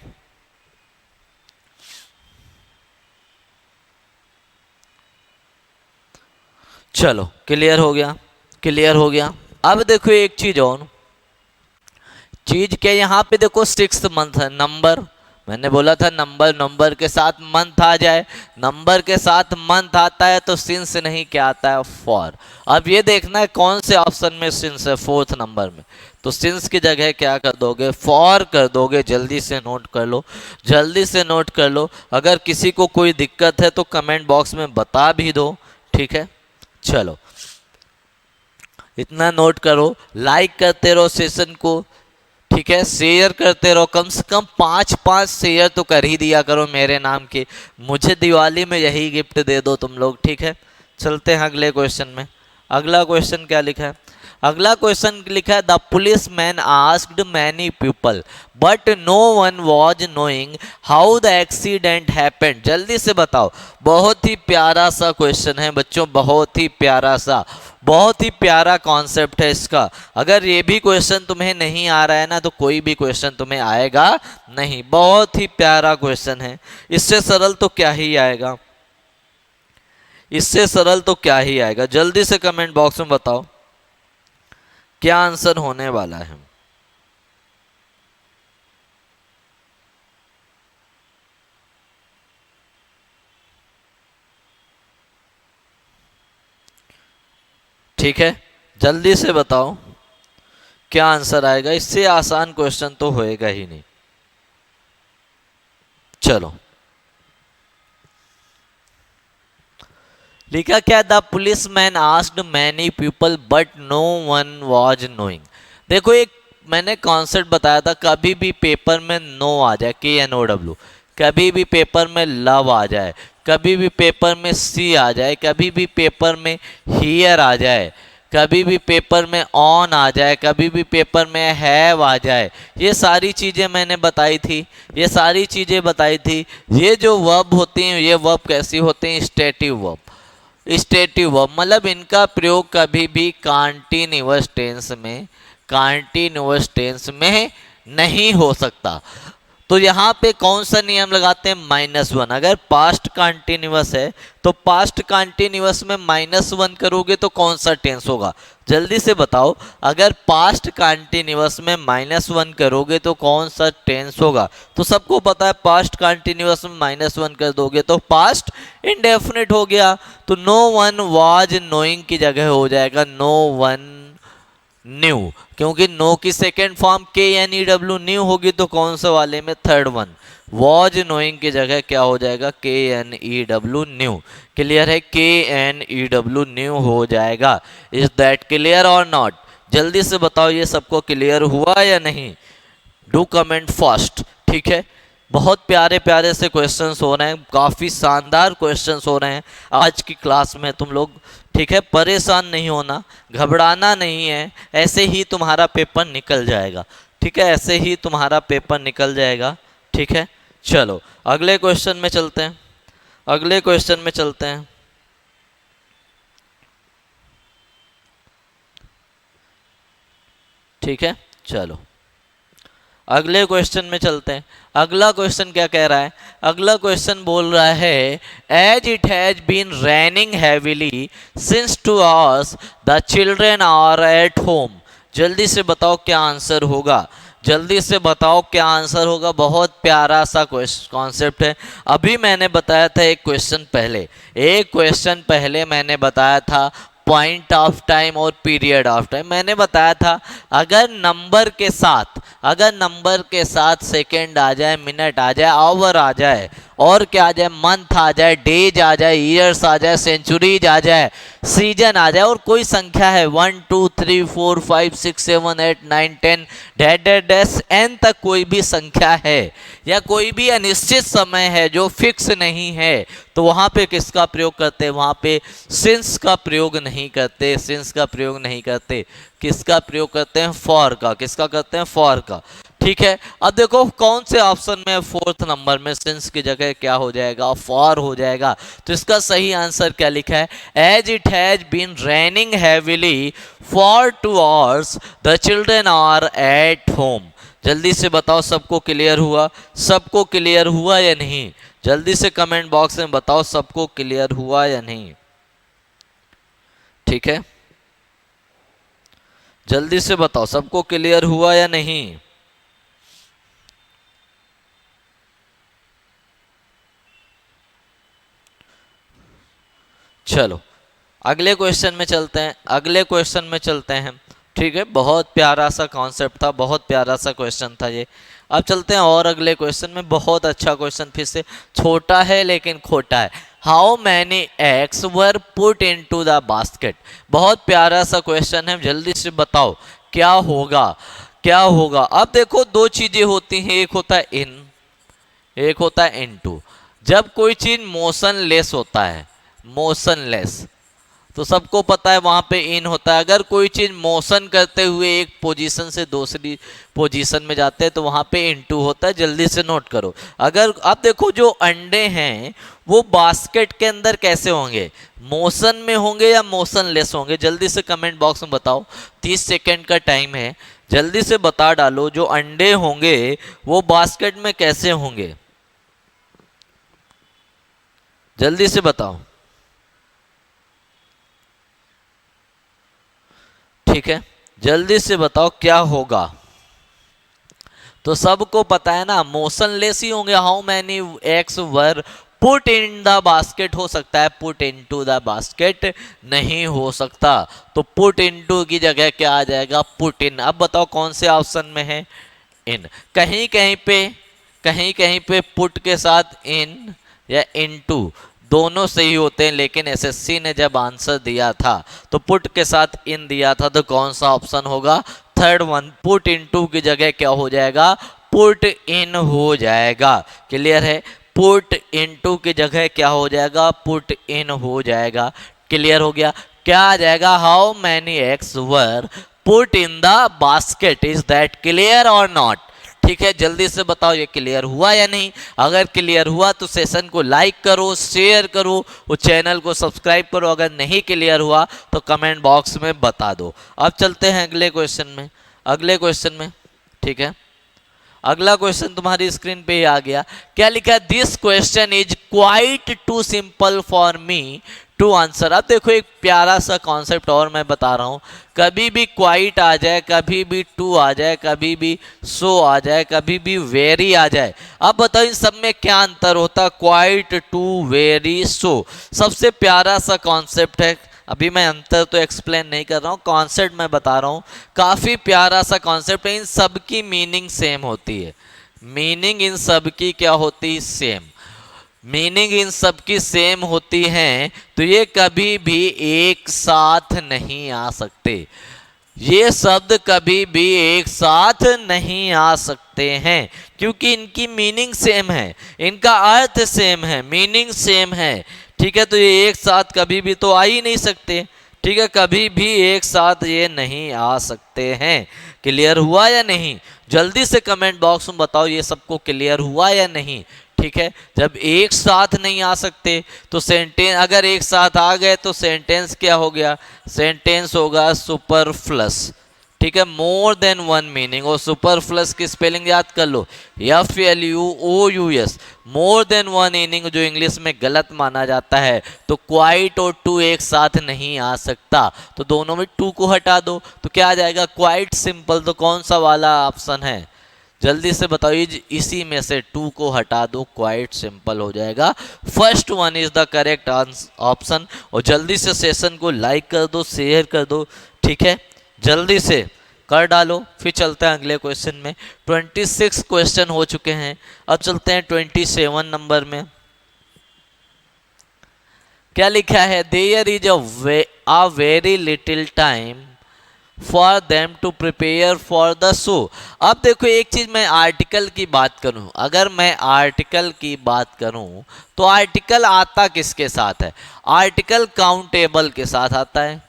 चलो क्लियर हो गया, क्लियर हो गया। अब देखो एक चीज और, चीज क्या, यहाँ पे देखो 6th मंथ है, नंबर मैंने बोला था नंबर, नंबर के साथ मंथ आ जाए, नंबर के साथ मंथ आता है तो सिंस नहीं, क्या आता है, फॉर। अब ये देखना है कौन से ऑप्शन में सिंस है, 4th नंबर में, तो सिंस की जगह क्या कर दोगे, फॉर कर दोगे। जल्दी से नोट कर लो, जल्दी से नोट कर लो। अगर किसी को कोई दिक्कत है तो कमेंट बॉक्स में बता भी दो, ठीक है। चलो इतना नोट करो, लाइक करते रहो सेशन को, ठीक है, शेयर करते रहो, कम से कम 5-5 शेयर तो कर ही दिया करो मेरे नाम के, मुझे दिवाली में यही गिफ्ट दे दो तुम लोग, ठीक है। चलते हैं अगले क्वेश्चन में। अगला क्वेश्चन क्या लिखा है, अगला क्वेश्चन लिखा है the policeman asked many people but no one was knowing how the accident happened. जल्दी से बताओ, बहुत ही प्यारा सा क्वेश्चन है बच्चों, बहुत ही प्यारा सा, बहुत ही प्यारा कॉन्सेप्ट है इसका। अगर ये भी क्वेश्चन तुम्हें नहीं आ रहा है ना तो कोई भी क्वेश्चन तुम्हें आएगा नहीं, बहुत ही प्यारा क्वेश्चन है। इससे सरल तो क्या ही आएगा, इससे सरल तो क्या ही आएगा। जल्दी से कमेंट बॉक्स में बताओ क्या आंसर होने वाला है। ठीक है, जल्दी से बताओ क्या आंसर आएगा, इससे आसान क्वेश्चन तो होएगा ही नहीं। चलो लिखा क्या, the policeman asked many people but no one was knowing. देखो एक मैंने कॉन्सेप्ट बताया था, कभी भी पेपर में नो आ जाए, KNOW, कभी भी पेपर में लव आ जाए, कभी भी पेपर में सी आ जाए, कभी भी पेपर में हियर आ जाए, कभी भी पेपर में ऑन आ जाए, कभी भी पेपर में हैव आ जाए, ये सारी चीज़ें मैंने बताई थी, ये सारी चीज़ें बताई थी। ये जो वर्ब होती हैं, ये वर्ब कैसी होती हैं, स्टेटिव वर्ब, स्टेटिव वर्ब, मतलब इनका प्रयोग कभी भी कॉन्टिन्यूअस टेंस में, कॉन्टिन्यूअस टेंस में नहीं हो सकता। तो यहाँ पे कौन सा नियम लगाते हैं, -1। अगर पास्ट कॉन्टिन्यूअस है तो पास्ट कॉन्टिन्यूअस में -1 करोगे तो कौन सा टेंस होगा, जल्दी से बताओ। अगर पास्ट कॉन्टिन्यूअस में -1 करोगे तो कौन सा टेंस होगा, तो सबको पता है पास्ट कॉन्टिन्यूअस में -1 कर दोगे तो पास्ट इंडेफिनिट हो गया। तो नो वन वाज नोइंग की जगह हो जाएगा नो वन न्यू, क्योंकि नो की सेकेंड फॉर्म KNEW न्यू होगी, तो कौन से वाले में, थर्ड वन। वॉज नोइंग की जगह क्या हो जाएगा, KNEW न्यू। क्लियर है, KNEW न्यू हो जाएगा। इज दैट क्लियर और नॉट, जल्दी से बताओ ये सबको क्लियर हुआ या नहीं, डू कमेंट फास्ट, ठीक है। बहुत प्यारे प्यारे से क्वेश्चंस हो रहे हैं, काफ़ी शानदार क्वेश्चंस हो रहे हैं आज की क्लास में तुम लोग, ठीक है। परेशान नहीं होना, घबराना नहीं है, ऐसे ही तुम्हारा पेपर निकल जाएगा, ठीक है, ऐसे ही तुम्हारा पेपर निकल जाएगा, ठीक है। चलो अगले क्वेश्चन में चलते हैं, अगले क्वेश्चन में चलते हैं, ठीक है। चलो अगले क्वेश्चन में चलते हैं। अगला क्वेश्चन क्या कह रहा है, अगला क्वेश्चन बोल रहा है as it has been raining heavily since 2 hours the children are at home. जल्दी से बताओ क्या आंसर होगा, जल्दी से बताओ क्या आंसर होगा। बहुत प्यारा सा कॉन्सेप्ट है। अभी मैंने बताया था एक क्वेश्चन पहले, एक क्वेश्चन पहले मैंने बताया था पॉइंट ऑफ टाइम और पीरियड ऑफ टाइम। मैंने बताया था अगर नंबर के साथ, अगर नंबर के साथ सेकेंड आ जाए, मिनट आ जाए, आवर आ जाए, और क्या आ जाए, मंथ आ जाए, डेज आ जाए, ईयर्स आ जाए, सेंचुरीज आ जाए, सीजन आ जाए, और कोई संख्या है 1 2 3 4 5 6 7 8 9 10 डैश डैश डैश एन तक कोई भी संख्या है, या कोई भी अनिश्चित समय है जो फिक्स नहीं है, तो वहाँ पे किसका प्रयोग करते हैं, वहाँ पे सिंस का प्रयोग नहीं करते, सिंस का प्रयोग नहीं करते, किसका प्रयोग करते हैं, फॉर का। किसका करते हैं, फॉर का, ठीक है। अब देखो कौन से ऑप्शन में, 4th नंबर में सिंस की जगह क्या हो जाएगा, फॉर हो जाएगा। तो इसका सही आंसर क्या लिखा है, as it has been raining heavily for 2 hours the children are at home. जल्दी से बताओ सबको क्लियर हुआ, सबको क्लियर हुआ या नहीं, जल्दी से कमेंट बॉक्स में बताओ सबको क्लियर हुआ या नहीं। ठीक है, जल्दी से बताओ, सबको क्लियर हुआ या नहीं? चलो अगले क्वेश्चन में चलते हैं, अगले क्वेश्चन में चलते हैं। ठीक है, बहुत प्यारा सा कॉन्सेप्ट था, बहुत प्यारा सा क्वेश्चन था ये। अब चलते हैं और अगले क्वेश्चन में, बहुत अच्छा क्वेश्चन, फिर से छोटा है लेकिन खोटा है। How many eggs were put into the basket. बहुत प्यारा सा क्वेश्चन है, जल्दी से बताओ क्या होगा, क्या होगा। अब देखो दो चीजें होती हैं, एक होता है इन, एक होता है इनटू। जब कोई चीज मोशनलेस होता है, मोशनलेस, तो सबको पता है वहां पे इन होता है। अगर कोई चीज मोशन करते हुए एक पोजीशन से दूसरी पोजीशन में जाते हैं तो वहां पे इनटू होता है, जल्दी से नोट करो। अगर आप देखो जो अंडे हैं वो बास्केट के अंदर कैसे होंगे, मोशन में होंगे या मोशनलेस होंगे, जल्दी से कमेंट बॉक्स में बताओ। 30 सेकेंड का टाइम है, जल्दी से बता डालो। जो अंडे होंगे वो बास्केट में कैसे होंगे, जल्दी से बताओ। ठीक है, जल्दी से बताओ क्या होगा। तो सबको पता है ना, मोशनलेस ही होंगे। How many eggs were put in the basket हो सकता है, पुट इनटू द बास्केट नहीं हो सकता। तो पुट इनटू की जगह क्या आ जाएगा, पुट इन। अब बताओ कौन से ऑप्शन में है, इन। कहीं कहीं पे पुट के साथ इन या इनटू दोनों सही होते हैं, लेकिन एसएससी ने जब आंसर दिया था तो पुट के साथ इन दिया था, तो कौन सा ऑप्शन होगा, थर्ड वन। पुट इनटू की जगह क्या हो जाएगा, पुट इन हो जाएगा। क्लियर है, पुट इनटू की जगह क्या हो जाएगा, पुट इन हो जाएगा। क्लियर हो गया, क्या आ जाएगा, how many eggs were put in the basket. Is that clear और नॉट? ठीक है, जल्दी से बताओ ये क्लियर हुआ या नहीं। अगर क्लियर हुआ तो सेशन को लाइक करो, शेयर करो, वो चैनल को सब्सक्राइब करो। अगर नहीं क्लियर हुआ तो कमेंट बॉक्स में बता दो। अब चलते हैं अगले क्वेश्चन में, अगले क्वेश्चन में। ठीक है, अगला क्वेश्चन तुम्हारी स्क्रीन पे ही आ गया। क्या लिखा है, this question is quite too simple for me to answer. अब देखो एक प्यारा सा कॉन्सेप्ट और मैं बता रहा हूं, कभी भी क्वाइट आ जाए, कभी भी टू आ जाए, कभी भी सो आ जाए, कभी भी वेरी आ जाए। अब बताओ इन सब में क्या अंतर होता है, क्वाइट, टू, वेरी, सो। सबसे प्यारा सा कॉन्सेप्ट है। अभी मैं अंतर तो एक्सप्लेन नहीं कर रहा हूँ, कॉन्सेप्ट मैं बता रहा हूँ। काफी प्यारा सा कॉन्सेप्ट है, इन सब की मीनिंग सेम होती है। मीनिंग इन सब की क्या होती है, सेम। मीनिंग इन सब की सेम होती हैं, तो ये कभी भी एक साथ नहीं आ सकते। ये शब्द कभी भी एक साथ नहीं आ सकते हैं, क्योंकि इनकी मीनिंग सेम है, इनका अर्थ सेम है, मीनिंग सेम है। ठीक है, तो ये एक साथ कभी भी तो आ ही नहीं सकते। ठीक है, कभी भी एक साथ ये नहीं आ सकते हैं। क्लियर हुआ या नहीं, जल्दी से कमेंट बॉक्स में बताओ ये सबको क्लियर हुआ या नहीं। ठीक है, जब एक साथ नहीं आ सकते तो सेंटेंस, अगर एक साथ आ गए तो सेंटेंस क्या हो गया, सेंटेंस होगा सुपरफ्लस। ठीक है, मोर देन वन मीनिंग। और सुपरफ्लस की स्पेलिंग याद कर लो, FLUOUS। More than one meaning जो इंग्लिश में गलत माना जाता है, तो क्वाइट और टू एक साथ नहीं आ सकता, तो दोनों में टू को हटा दो तो क्या आ जाएगा, क्वाइट सिंपल। तो कौन सा वाला ऑप्शन है, जल्दी से बताओ। इसी में से टू को हटा दो, क्वाइट सिंपल हो जाएगा। First one is the correct option. और जल्दी से सेशन को लाइक कर दो, शेयर कर दो। ठीक है, जल्दी से कर डालो। फिर चलते हैं अगले क्वेश्चन में। 26 क्वेश्चन हो चुके हैं, अब चलते हैं 27 नंबर में। क्या लिखा है, there is a very little time for them to prepare for the show. अब देखो एक चीज, मैं आर्टिकल की बात करूं, अगर मैं आर्टिकल की बात करूं तो आर्टिकल आता किसके साथ है, आर्टिकल काउंटेबल के साथ आता है।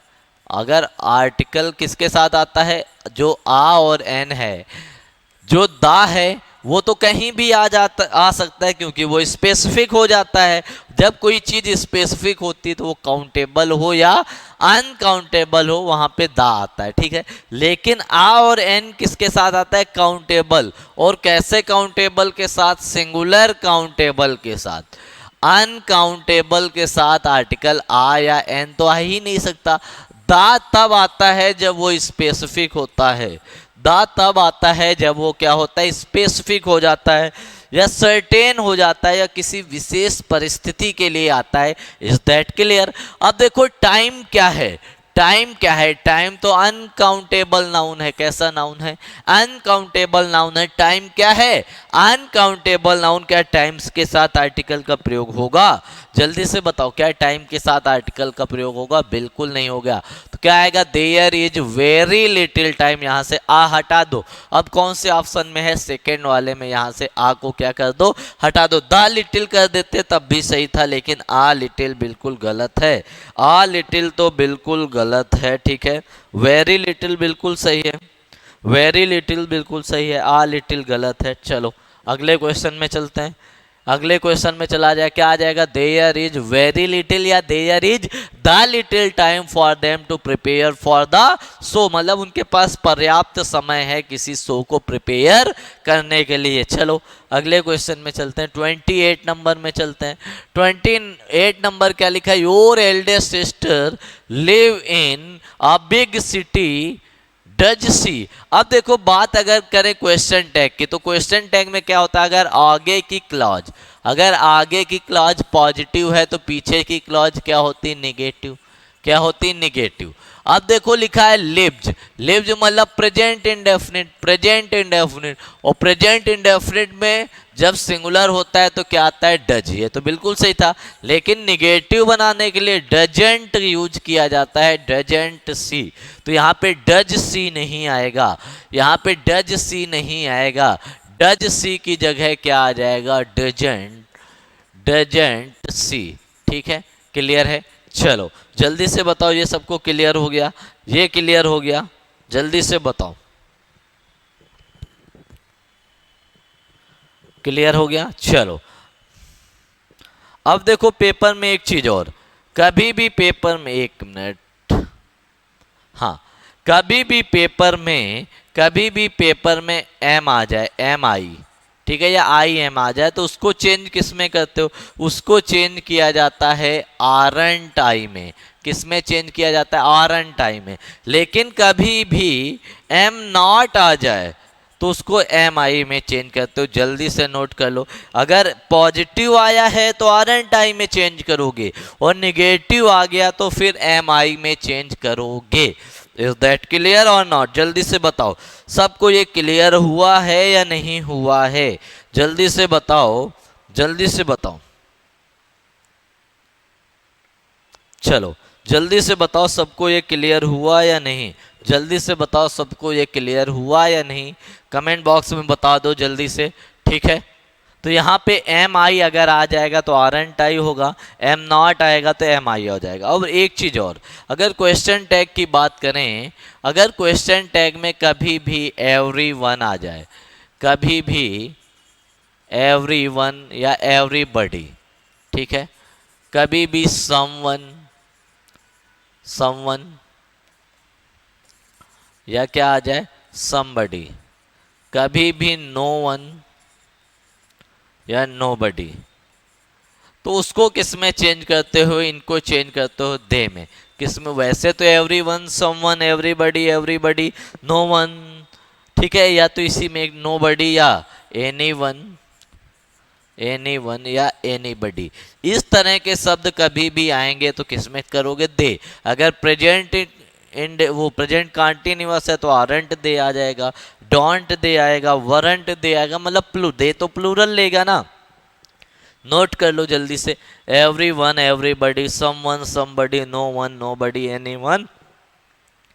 अगर आर्टिकल किसके साथ आता है, जो आ और एन है, जो दा है वो तो कहीं भी आ सकता है, क्योंकि वो स्पेसिफिक हो जाता है। जब कोई चीज स्पेसिफिक होती है तो वो काउंटेबल हो या अनकाउंटेबल हो, वहां पे दा आता है। ठीक है, लेकिन आ और एन किसके साथ आता है, काउंटेबल। और कैसे काउंटेबल के साथ, सिंगुलर काउंटेबल के साथ। अनकाउंटेबल के साथ आर्टिकल आ या एन तो आ ही नहीं सकता। द तब आता है जब वो स्पेसिफिक होता है, द तब आता है जब वो क्या होता है, स्पेसिफिक हो जाता है या सर्टेन हो जाता है या किसी विशेष परिस्थिति के लिए आता है। Is that clear? अब देखो टाइम क्या है, टाइम क्या है, टाइम तो अनकाउंटेबल नाउन है। कैसा नाउन है? अनकाउंटेबल नाउन है। टाइम क्या है? Uncountable noun. क्या टाइम्स के साथ आर्टिकल का प्रयोग होगा? जल्दी से बताओ, क्या टाइम के साथ आर्टिकल का प्रयोग होगा? बिल्कुल नहीं होगा। तो क्या आएगा? There is very little time. यहां से आ हटा दो। अब कौन से ऑप्शन में है? सेकेंड वाले में। यहां से आ को क्या कर दो? हटा दो। द लिटिल कर देते तब भी सही था, लेकिन आ लिटिल बिल्कुल गलत है। आ लिटिल तो बिल्कुल गलत है, ठीक है। वेरी लिटिल बिल्कुल सही है, वेरी लिटिल बिल्कुल सही है, आ लिटिल गलत है। चलो अगले क्वेश्चन में चलते हैं। अगले क्वेश्चन में चला जाए, क्या आ जाएगा? देयर इज वेरी लिटिल या there is the little time for them to prepare for the show. मतलब उनके पास पर्याप्त समय है किसी शो को प्रिपेयर करने के लिए। चलो अगले क्वेश्चन में चलते हैं। 28 नंबर में चलते हैं। 28 नंबर क्या लिखा है? Your eldest sister live in a big city does she. अब देखो बात अगर करें क्वेश्चन टैग की, तो क्वेश्चन टैग में क्या होता है? अगर आगे की क्लॉज, अगर आगे की क्लॉज पॉजिटिव है तो पीछे की क्लॉज क्या होती? निगेटिव। क्या होती? निगेटिव। अब देखो लिखा है लिव्ज। लिव्ज मतलब प्रेजेंट इंडेफिनिट, प्रेजेंट इंडेफिनिट। और प्रेजेंट इंडेफिनिट में जब सिंगुलर होता है तो क्या आता है? डज। ये तो बिल्कुल सही था, लेकिन निगेटिव बनाने के लिए डजेंट यूज किया जाता है, डजेंट सी। तो यहाँ पे डज सी नहीं आएगा, यहाँ पे डज सी नहीं आएगा। डज सी की जगह क्या आ जाएगा? Doesn't, doesn't see. ठीक है, क्लियर है? चलो जल्दी से बताओ, ये सबको क्लियर हो गया? ये क्लियर हो गया? जल्दी से बताओ, क्लियर हो गया? चलो अब देखो पेपर में एक चीज और, कभी भी पेपर में, एक मिनट, हाँ, कभी भी पेपर में, कभी भी पेपर में एम आ जाए, एम आई, ठीक है, या आई एम आ जाए, तो उसको चेंज किस में करते हो? उसको चेंज किया जाता है आरंट आई में। किस में चेंज किया जाता है? आरंट आई में। लेकिन कभी भी एम नॉट आ जाए तो उसको एम आई में चेंज करते हो। जल्दी से नोट कर लो, अगर पॉजिटिव आया है तो आरंट आई में चेंज करोगे, और निगेटिव आ गया तो फिर एम आई में चेंज करोगे। इज दैट क्लियर और नॉट? जल्दी से बताओ, सबको ये क्लियर हुआ है या नहीं हुआ है? जल्दी से बताओ, जल्दी से बताओ, चलो जल्दी से बताओ, सबको ये क्लियर हुआ या नहीं? जल्दी से बताओ, सबको ये क्लियर हुआ या नहीं? कमेंट बॉक्स में बता दो जल्दी से, ठीक है। तो यहाँ पे एम आई अगर आ जाएगा तो आरंट आई होगा, एम नॉट आएगा तो एम आई हो जाएगा। अब एक चीज और, अगर क्वेश्चन टैग की बात करें, अगर क्वेश्चन टैग में कभी भी एवरी वन आ जाए, कभी भी एवरी वन या एवरीबडी, ठीक है, कभी भी समवन, समवन, या क्या आ जाए? समबडी, कभी भी नो वन या नोबडी, तो उसको किस में चेंज करते हो? इनको चेंज करते हो दे में। किस में? वैसे तो everyone, someone, everybody, everybody, no one, ठीक है, या तो इसी में नो बडी या एनी वन, एनी वन या एनीबडी। इस तरह के शब्द कभी भी आएंगे तो किसमें करोगे? दे। अगर प्रेजेंट इन वो प्रेजेंट कंटीन्यूअस है तो आरंट दे आ जाएगा, डोंट दे आएगा, वरंट दे आएगा, मतलब दे तो प्लूरल लेगा ना। नोट कर लो जल्दी से, every one, everybody, some one, somebody, no one, nobody, any one,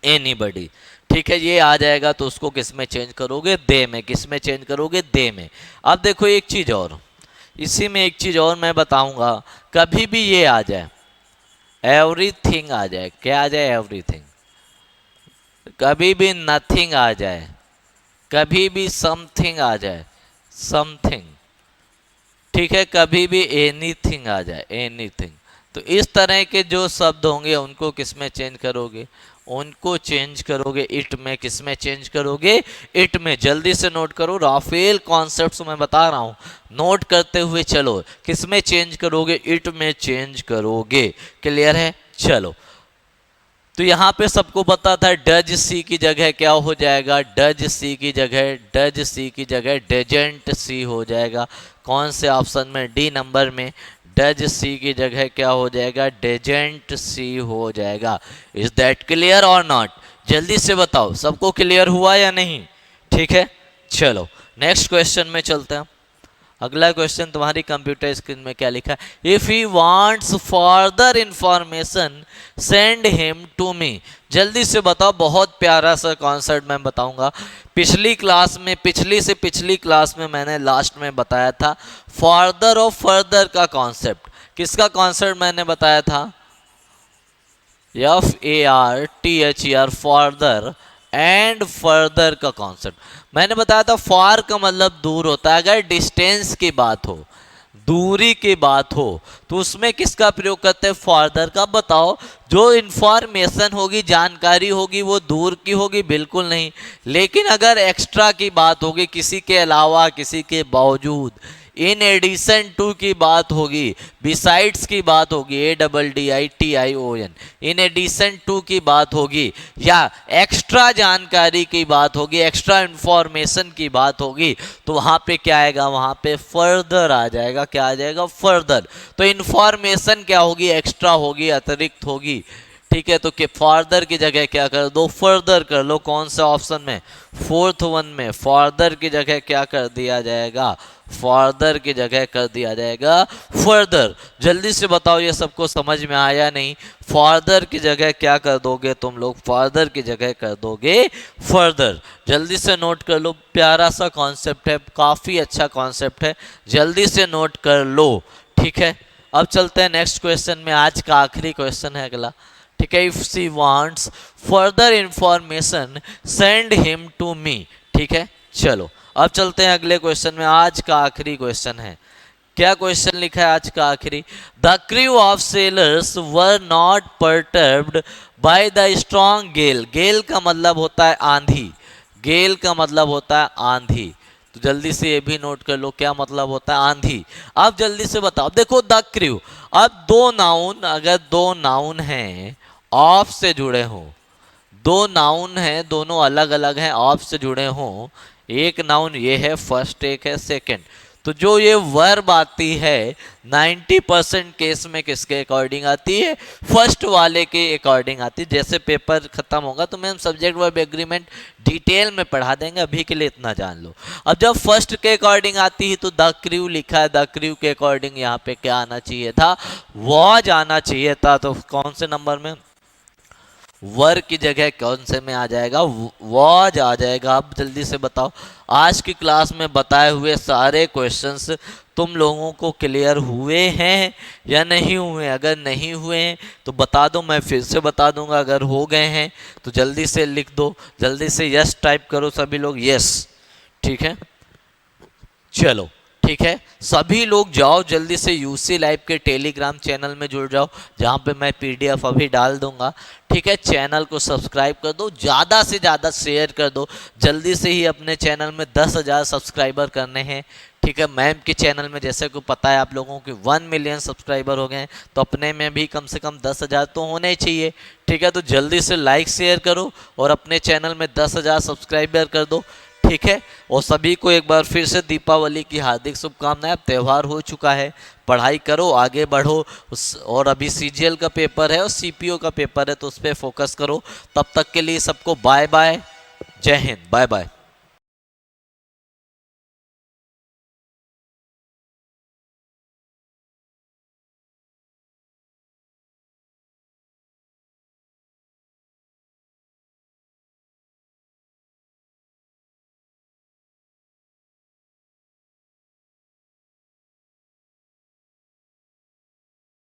anybody, ठीक है, ये आ जाएगा तो उसको किस में चेंज करोगे? दे में। किस में चेंज करोगे? दे में। अब देखो एक चीज और, इसी में एक चीज और मैं बताऊंगा, कभी भी ये आ जाए, एवरीथिंग आ जाए, क्या आ जाए? एवरीथिंग। कभी भी नथिंग आ जाए, कभी भी समथिंग आ जाए, समथिंग, ठीक है, कभी भी एनीथिंग आ जाए, एनीथिंग। तो इस तरह के जो शब्द होंगे उनको किस में चेंज करोगे? उनको चेंज करोगे इट में। किस में चेंज करोगे? इट में। जल्दी से नोट करो, राफेल कॉन्सेप्ट्स मैं बता रहा हूं, नोट करते हुए चलो। किस में चेंज करोगे? इट में चेंज करोगे। क्लियर है? चलो तो यहाँ पे सबको पता था डज सी की जगह क्या हो जाएगा, डज सी की जगह डजेंट सी हो जाएगा। कौन से ऑप्शन में, डी नंबर में डज सी की जगह क्या हो जाएगा, डेजेंट सी हो जाएगा। इज दैट क्लियर और नॉट? जल्दी से बताओ, सबको क्लियर हुआ या नहीं? ठीक है, चलो नेक्स्ट क्वेश्चन में चलते हैं। अगला क्वेश्चन तुम्हारी कंप्यूटर स्क्रीन में क्या लिखा है, if he wants further information send him to me. जल्दी से बताओ, बहुत प्यारा सा कॉन्सेप्ट मैं बताऊंगा। पिछली क्लास में मैंने लास्ट में बताया था फर्दर और फर्दर का कॉन्सेप्ट। किसका कॉन्सेप्ट मैंने बताया था? FARTHER, फर्दर एंड फर्दर का कॉन्सेप्ट मैंने बताया था। फार का मतलब दूर होता है। अगर डिस्टेंस की बात हो, दूरी की बात हो, तो उसमें किसका प्रयोग करते हैं? फर्दर का। बताओ, जो इंफॉर्मेशन होगी, जानकारी होगी, वो दूर की होगी? बिल्कुल नहीं। लेकिन अगर एक्स्ट्रा की बात होगी, किसी के अलावा, किसी के बावजूद, इन एडिशन टू की बात होगी, बिसाइड्स की बात होगी, ADDITION, इन एडिशन टू की बात होगी, या एक्स्ट्रा जानकारी की बात होगी, एक्स्ट्रा इंफॉर्मेशन की बात होगी, तो वहां पे क्या आएगा? वहां पे फर्दर आ जाएगा। क्या आ जाएगा? फर्दर। तो इंफॉर्मेशन क्या होगी? एक्स्ट्रा होगी, अतिरिक्त होगी। ठीक है, तो फर्दर की जगह क्या कर दो? फर्दर कर लो। कौन सा ऑप्शन में? फोर्थ वन में। फर्दर की जगह क्या कर दिया जाएगा? फर्दर की जगह कर दिया जाएगा फर्दर। जल्दी से बताओ, ये सबको समझ में आया नहीं? फर्दर की जगह क्या कर दोगे तुम लोग? फर्दर की जगह कर दोगे फर्दर। जल्दी से नोट कर लो, प्यारा सा कॉन्सेप्ट है, काफी अच्छा कॉन्सेप्ट है, जल्दी से नोट कर लो। ठीक है, अब चलते हैं नेक्स्ट क्वेश्चन में। आज का आखिरी क्वेश्चन है अगला। ठीक है, if she wants further information send him to me. ठीक है, चलो अब चलते हैं अगले क्वेश्चन में। आज का आखिरी क्वेश्चन है। क्या क्वेश्चन लिखा है आज का आखिरी? The crew of sailors were not perturbed by the strong gale. Gale का मतलब होता है आंधी। गेल का मतलब होता है आंधी। तो जल्दी से ये भी नोट कर लो, क्या मतलब होता है? आंधी। अब जल्दी से बताओ, देखो द क्रू, अब दो नाउन, अगर दो नाउन हैं ऑफ से जुड़े हों, दो नाउन हैं, दोनों अलग अलग हैं, ऑफ से जुड़े हों, एक नाउन ये है फर्स्ट, एक है सेकंड, तो जो ये वर्ब आती है 90% केस में किसके अकॉर्डिंग आती है? फर्स्ट वाले के अकॉर्डिंग आती है। जैसे पेपर खत्म होगा तो ma'am subject verb agreement detail में पढ़ा देंगे, अभी के लिए इतना जान लो। अब जब फर्स्ट के अकॉर्डिंग आती है तो द क्रू लिखा है, द क्रू के अकॉर्डिंग यहाँ पे क्या आना चाहिए था? वॉज आना चाहिए था। तो कौन से नंबर में? वर की जगह कौन से में आ जाएगा? वॉज आ जाएगा। अब जल्दी से बताओ, आज की क्लास में बताए हुए सारे क्वेश्चंस तुम लोगों को क्लियर हुए हैं या नहीं हुए? अगर नहीं हुए हैं तो बता दो, मैं फिर से बता दूंगा। अगर हो गए हैं तो जल्दी से लिख दो, जल्दी से यस टाइप करो सभी लोग, यस। ठीक है, चलो ठीक है, सभी लोग जाओ जल्दी से यूसी लाइव के टेलीग्राम चैनल में जुड़ जाओ, जहाँ पे मैं पीडीएफ अभी डाल दूंगा। ठीक है, चैनल को सब्सक्राइब कर दो, ज़्यादा से ज़्यादा शेयर कर दो। जल्दी से ही अपने चैनल में 10,000 सब्सक्राइबर करने हैं। ठीक है, मैम के चैनल में जैसे को पता है आप लोगों के 1 मिलियन सब्सक्राइबर हो गए हैं, तो अपने में भी कम से कम 10,000 तो होने ही चाहिए। ठीक है, तो जल्दी से लाइक शेयर करो और अपने चैनल में 10,000 सब्सक्राइबर कर दो। ठीक है, और सभी को एक बार फिर से दीपावली की हार्दिक शुभकामनाएं। अब त्यौहार हो चुका है, पढ़ाई करो, आगे बढ़ो। और अभी सीजीएल का पेपर है और सीपीओ का पेपर है, तो उस पर फोकस करो। तब तक के लिए सबको बाय बाय, जय हिंद, बाय बाय।